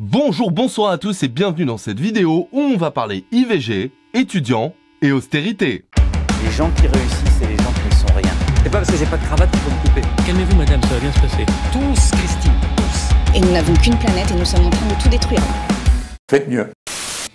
Bonjour, bonsoir à tous et bienvenue dans cette vidéo où on va parler IVG, étudiants et austérité. Les gens qui réussissent et les gens qui ne sont rien. C'est pas parce que j'ai pas de cravate qu'il faut me couper. Calmez-vous madame, ça va bien se passer. Tous, Christine, tous. Et nous n'avons qu'une planète et nous sommes en train de tout détruire. Faites mieux.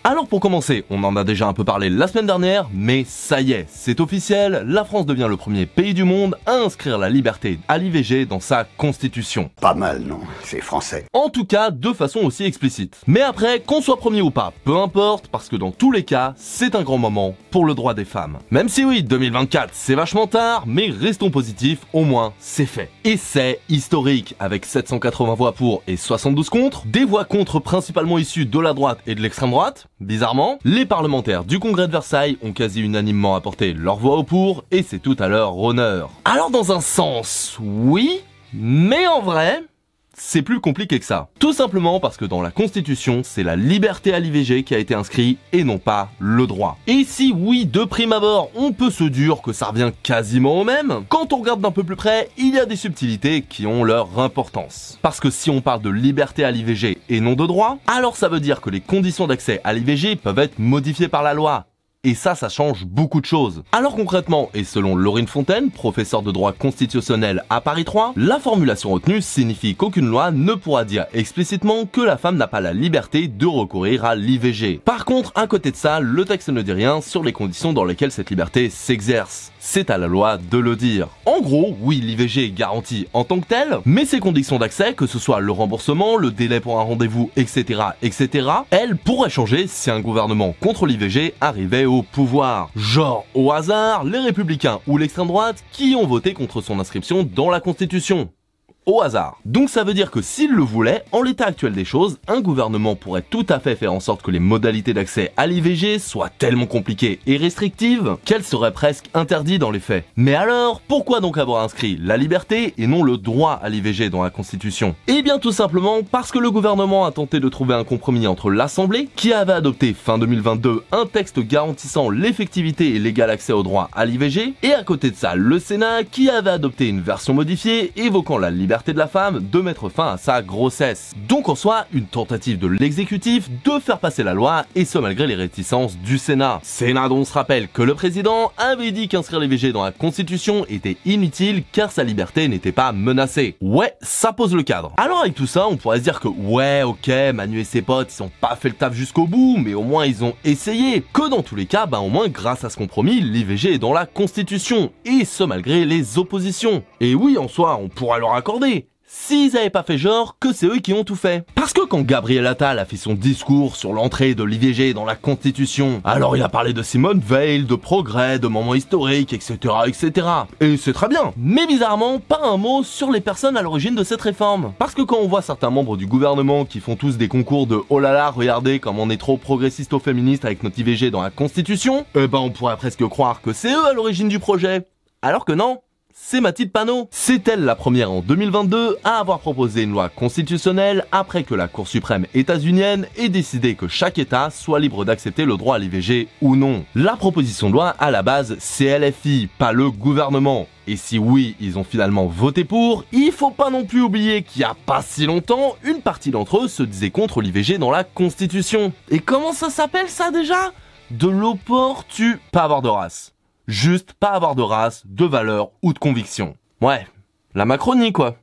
Alors pour commencer, on en a déjà un peu parlé la semaine dernière, mais ça y est, c'est officiel, la France devient le premier pays du monde à inscrire la liberté à l'IVG dans sa constitution. Pas mal, non? C'est français. En tout cas, de façon aussi explicite. Mais après, qu'on soit premier ou pas, peu importe, parce que dans tous les cas, c'est un grand moment pour le droit des femmes. Même si oui, 2024, c'est vachement tard, mais restons positifs, au moins, c'est fait. Et c'est historique, avec 780 voix pour et 72 contre, des voix contre principalement issues de la droite et de l'extrême droite. Bizarrement, les parlementaires du Congrès de Versailles ont quasi unanimement apporté leur voix au pour, et c'est tout à leur honneur. Alors dans un sens, oui, mais en vrai, c'est plus compliqué que ça. Tout simplement parce que dans la Constitution, c'est la liberté à l'IVG qui a été inscrite et non pas le droit. Et si oui, de prime abord, on peut se dire que ça revient quasiment au même, quand on regarde d'un peu plus près, il y a des subtilités qui ont leur importance. Parce que si on parle de liberté à l'IVG et non de droit, alors ça veut dire que les conditions d'accès à l'IVG peuvent être modifiées par la loi. Et ça change beaucoup de choses. Alors concrètement, et selon Laurine Fontaine, professeure de droit constitutionnel à Paris 3, la formulation retenue signifie qu'aucune loi ne pourra dire explicitement que la femme n'a pas la liberté de recourir à l'IVG. Par contre, à côté de ça, le texte ne dit rien sur les conditions dans lesquelles cette liberté s'exerce. C'est à la loi de le dire. En gros, oui, l'IVG est garantie en tant que telle, mais ses conditions d'accès, que ce soit le remboursement, le délai pour un rendez-vous, etc., elles pourraient changer si un gouvernement contre l'IVG arrivait au pouvoir. Genre, au hasard, les Républicains ou l'extrême droite qui ont voté contre son inscription dans la Constitution. Au hasard. Donc ça veut dire que s'il le voulait, en l'état actuel des choses, un gouvernement pourrait tout à fait faire en sorte que les modalités d'accès à l'IVG soient tellement compliquées et restrictives qu'elles seraient presque interdites dans les faits. Mais alors, pourquoi donc avoir inscrit la liberté et non le droit à l'IVG dans la Constitution? Eh bien tout simplement parce que le gouvernement a tenté de trouver un compromis entre l'Assemblée, qui avait adopté fin 2022 un texte garantissant l'effectivité et l'égal accès au droit à l'IVG, et à côté de ça le Sénat, qui avait adopté une version modifiée évoquant la liberté de la femme de mettre fin à sa grossesse. Donc en soi, une tentative de l'exécutif de faire passer la loi, et ce malgré les réticences du Sénat. Sénat dont on se rappelle que le président avait dit qu'inscrire l'IVG dans la Constitution était inutile car sa liberté n'était pas menacée. Ouais, ça pose le cadre. Alors avec tout ça, on pourrait se dire que ouais, ok, Manu et ses potes, ils ont pas fait le taf jusqu'au bout, mais au moins ils ont essayé. Que dans tous les cas, au moins grâce à ce compromis, l'IVG est dans la Constitution, et ce malgré les oppositions. Et oui, en soi, on pourrait leur accorder, s'ils avaient pas fait genre que c'est eux qui ont tout fait. Parce que quand Gabriel Attal a fait son discours sur l'entrée de l'IVG dans la Constitution, alors il a parlé de Simone Veil, de progrès, de moments historiques, etc., etc. Et c'est très bien. Mais bizarrement, pas un mot sur les personnes à l'origine de cette réforme. Parce que quand on voit certains membres du gouvernement qui font tous des concours de oh là là, regardez comme on est trop progressiste ou féministe avec notre IVG dans la Constitution, on pourrait presque croire que c'est eux à l'origine du projet. Alors que non. C'est Mathilde Panot. C'est elle la première en 2022 à avoir proposé une loi constitutionnelle après que la Cour suprême états-unienne ait décidé que chaque État soit libre d'accepter le droit à l'IVG ou non. La proposition de loi, à la base, c'est LFI, pas le gouvernement. Et si oui, ils ont finalement voté pour, il faut pas non plus oublier qu'il y a pas si longtemps, une partie d'entre eux se disait contre l'IVG dans la Constitution. Et comment ça s'appelle ça déjà? De l'opportu... Pas avoir de race. Juste pas avoir de race, de valeur ou de conviction. Ouais, la Macronie quoi.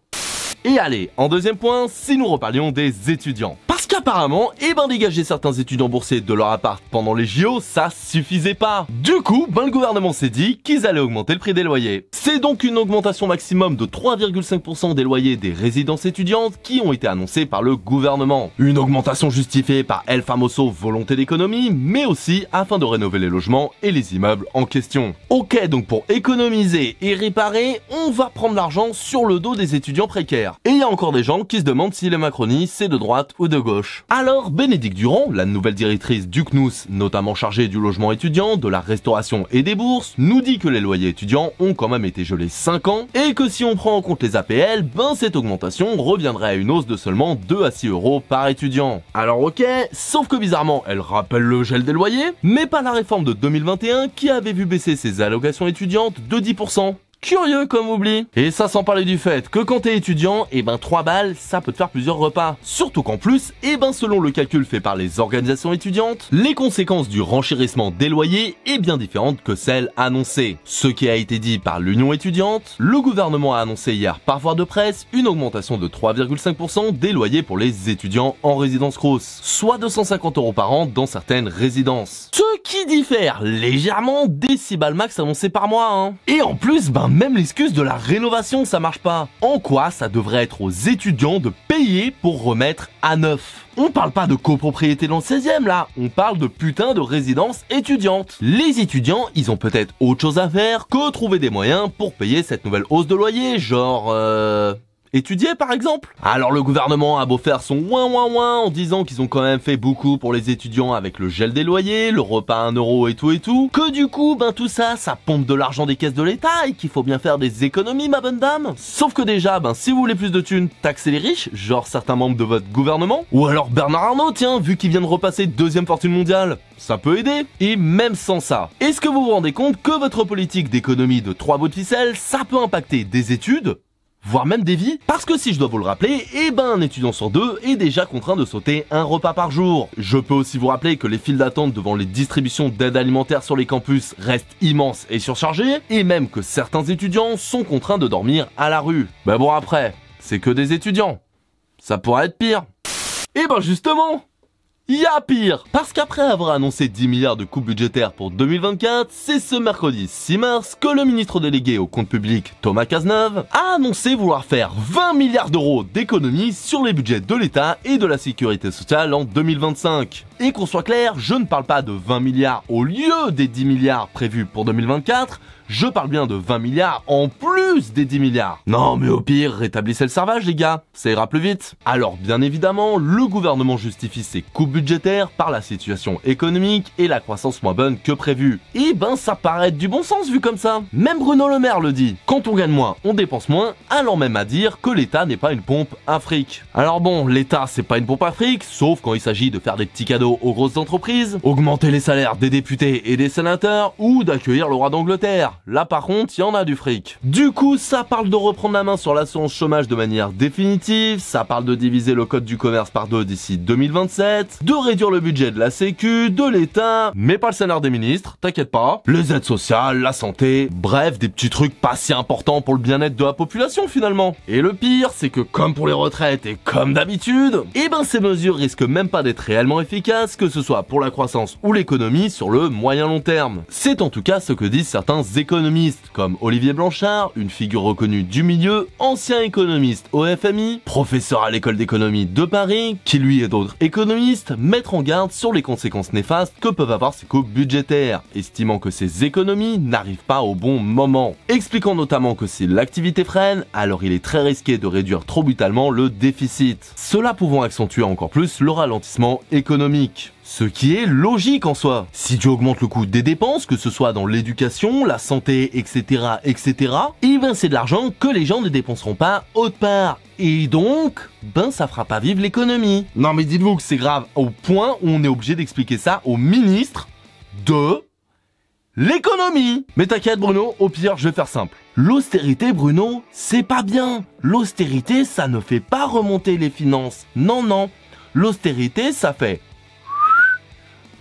Et allez, en deuxième point, si nous reparlions des étudiants. Parce qu'apparemment, dégager certains étudiants boursiers de leur appart pendant les JO, ça suffisait pas. Du coup, le gouvernement s'est dit qu'ils allaient augmenter le prix des loyers. C'est donc une augmentation maximum de 3,5% des loyers des résidences étudiantes qui ont été annoncées par le gouvernement. Une augmentation justifiée par El Famoso volonté d'économie, mais aussi afin de rénover les logements et les immeubles en question. Ok, donc pour économiser et réparer, on va prendre l'argent sur le dos des étudiants précaires. Et il y a encore des gens qui se demandent si les Macronie c'est de droite ou de gauche. Alors Bénédicte Durand, la nouvelle directrice du CNUS, notamment chargée du logement étudiant, de la restauration et des bourses, nous dit que les loyers étudiants ont quand même été gelés 5 ans et que si on prend en compte les APL, cette augmentation reviendrait à une hausse de seulement 2 à 6 euros par étudiant. Alors ok, sauf que bizarrement elle rappelle le gel des loyers, mais pas la réforme de 2021 qui avait vu baisser ses allocations étudiantes de 10%. Curieux comme oubli. Et ça sans parler du fait que quand t'es étudiant, 3 balles, ça peut te faire plusieurs repas. Surtout qu'en plus, selon le calcul fait par les organisations étudiantes, les conséquences du renchérissement des loyers est bien différente que celle annoncée. Ce qui a été dit par l'Union étudiante, le gouvernement a annoncé hier par voie de presse une augmentation de 3,5% des loyers pour les étudiants en résidence grosse, soit 250 € par an dans certaines résidences. Ce qui diffère légèrement des 6 balles max annoncées par mois, hein. Et en plus, même l'excuse de la rénovation, ça marche pas. En quoi ça devrait être aux étudiants de payer pour remettre à neuf? On parle pas de copropriété dans le 16e là, on parle de putain de résidence étudiante. Les étudiants, ils ont peut-être autre chose à faire que trouver des moyens pour payer cette nouvelle hausse de loyer, genre étudier par exemple. Alors le gouvernement a beau faire son ouin en disant qu'ils ont quand même fait beaucoup pour les étudiants avec le gel des loyers, le repas à 1 € et tout, que du coup tout ça pompe de l'argent des caisses de l'État et qu'il faut bien faire des économies ma bonne dame. Sauf que déjà si vous voulez plus de thunes, taxez les riches, genre certains membres de votre gouvernement, ou alors Bernard Arnault tiens, vu qu'il vient de repasser 2e fortune mondiale, ça peut aider. Et même sans ça, est-ce que vous vous rendez compte que votre politique d'économie de 3 bouts de ficelle, ça peut impacter des études, voire même des vies? Parce que si je dois vous le rappeler, un étudiant sur 2 est déjà contraint de sauter un repas par jour. Je peux aussi vous rappeler que les files d'attente devant les distributions d'aide alimentaire sur les campus restent immenses et surchargées, et même que certains étudiants sont contraints de dormir à la rue. Bon après, c'est que des étudiants. Ça pourrait être pire. Justement, il y a pire, parce qu'après avoir annoncé 10 milliards de coupes budgétaires pour 2024, c'est ce mercredi 6 mars que le ministre délégué au compte public, Thomas Cazeneuve, a annoncé vouloir faire 20 milliards d'euros d'économies sur les budgets de l'État et de la sécurité sociale en 2025. Et qu'on soit clair, je ne parle pas de 20 milliards au lieu des 10 milliards prévus pour 2024, je parle bien de 20 milliards en plus des 10 milliards. Non mais au pire, rétablissez le servage les gars, ça ira plus vite. Alors bien évidemment, le gouvernement justifie ses coupes budgétaires par la situation économique et la croissance moins bonne que prévu. Et ça paraît être du bon sens vu comme ça. Même Bruno Le Maire le dit. Quand on gagne moins, on dépense moins, allant même à dire que l'État n'est pas une pompe à fric. Alors bon, l'État c'est pas une pompe à fric, sauf quand il s'agit de faire des petits cadeaux aux grosses entreprises, augmenter les salaires des députés et des sénateurs, ou d'accueillir le roi d'Angleterre. Là par contre, il y en a du fric. Du coup, ça parle de reprendre la main sur l'assurance chômage de manière définitive, ça parle de diviser le code du commerce par 2 d'ici 2027, de réduire le budget de la sécu, de l'État, mais pas le salaire des ministres, t'inquiète pas, les aides sociales, la santé, bref, des petits trucs pas si importants pour le bien-être de la population finalement. Et le pire, c'est que comme pour les retraites et comme d'habitude, ces mesures risquent même pas d'être réellement efficaces, que ce soit pour la croissance ou l'économie sur le moyen long terme. C'est en tout cas ce que disent certains économistes, comme Olivier Blanchard, une figure reconnue du milieu, ancien économiste au FMI, professeur à l'école d'économie de Paris, qui lui et d'autres économistes mettent en garde sur les conséquences néfastes que peuvent avoir ces coupes budgétaires, estimant que ces économies n'arrivent pas au bon moment. Expliquant notamment que si l'activité freine, alors il est très risqué de réduire trop brutalement le déficit. Cela pouvant accentuer encore plus le ralentissement économique. Ce qui est logique en soi. Si tu augmentes le coût des dépenses, que ce soit dans l'éducation, la santé, etc., c'est de l'argent que les gens ne dépenseront pas autre part. Et donc, ça fera pas vivre l'économie. Non mais dites-vous que c'est grave au point où on est obligé d'expliquer ça au ministre de l'économie. Mais t'inquiète Bruno, au pire je vais faire simple. L'austérité Bruno, c'est pas bien. L'austérité, ça ne fait pas remonter les finances. Non. L'austérité, ça fait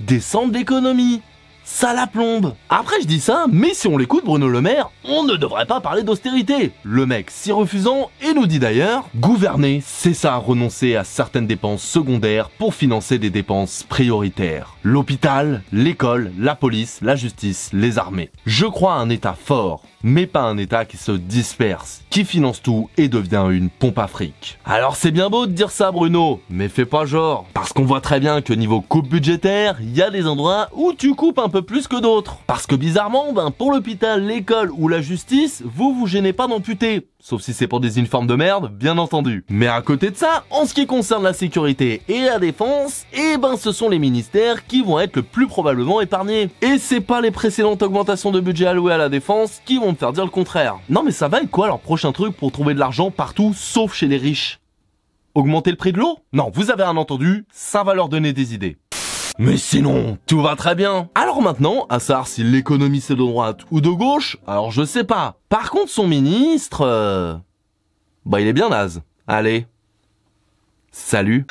descendre l'économie. Ça la plombe. Après je dis ça, mais si on l'écoute Bruno Le Maire, on ne devrait pas parler d'austérité. Le mec s'y refusant et nous dit d'ailleurs, gouverner, c'est ça, renoncer à certaines dépenses secondaires pour financer des dépenses prioritaires. L'hôpital, l'école, la police, la justice, les armées. Je crois à un État fort, mais pas un État qui se disperse, qui finance tout et devient une pompe à fric. Alors c'est bien beau de dire ça Bruno, mais fais pas genre, parce qu'on voit très bien que niveau coupe budgétaire, il y a des endroits où tu coupes un peu plus que d'autres. Parce que bizarrement, pour l'hôpital, l'école ou la justice, vous vous gênez pas d'amputer. Sauf si c'est pour des uniformes de merde, bien entendu. Mais à côté de ça, en ce qui concerne la sécurité et la défense, ce sont les ministères qui vont être le plus probablement épargnés. Et c'est pas les précédentes augmentations de budget allouées à la défense qui vont me faire dire le contraire. Non mais ça va être quoi leur prochain truc pour trouver de l'argent partout sauf chez les riches? Augmenter le prix de l'eau? Non, vous avez rien entendu, ça va leur donner des idées. Mais sinon, tout va très bien. Alors maintenant, à savoir si l'économie c'est de droite ou de gauche, alors je sais pas. Par contre, son ministre... bah il est bien naze. Allez. Salut.